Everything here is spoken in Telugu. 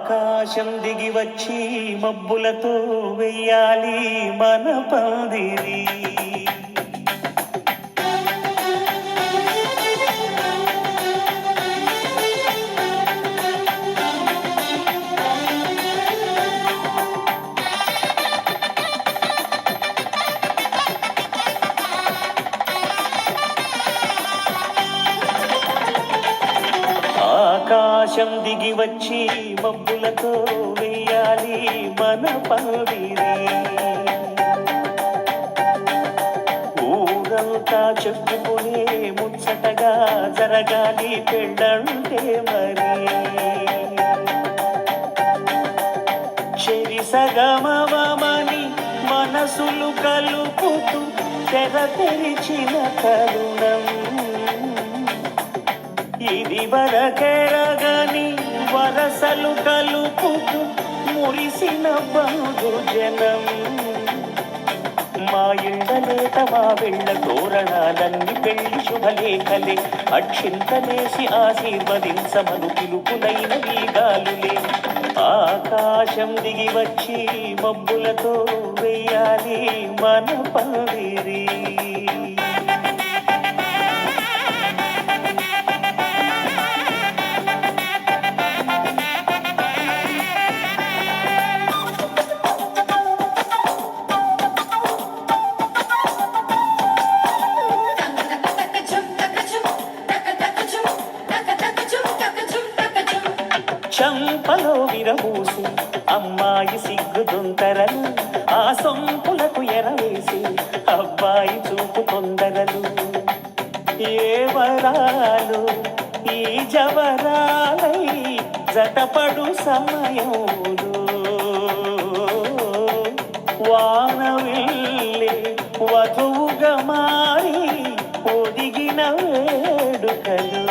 ఆకాశం దిగి వచ్చి మబ్బులతో వెయ్యాలి మన పందిరి. ఆకాశం దిగి వచ్చి మబ్బులతో వెయ్యాలి మన పందిరి. ఊరంతా చెప్పుకునే ముచ్చటగా జరగాలి పెళ్ళంటే మరి. చెరి సగమవమని మనసులు కలుపుతూ తెర తెరిచిన తరుణం ఇది వరకెరగని వరసలు కలుపుతూ మురిసిన బంధుజనం. మా ఇళ్ళలేత మా వెళ్ళ తోరణాలన్నీ పెళ్లి శుభలేఖలే. అక్షింతలేసి ఆశీర్వదించమను పిలుపులైన వీగాలులే. ఆకాశం దిగి వచ్చి మబ్బులతో వెయ్యాలి మన పందిరి. చంపలో విరబూసి అమ్మాయి సిగ్గుదొంతరలు, ఆ సొంపులకు ఎరవేసి అబ్బాయి చూపు తొందరలు. ఏ వరాలు ఈ జవరాలై జతపడు సమయంలో వానవిల్లే వధువుగా మారి ఒదిగిన వేడుకలు.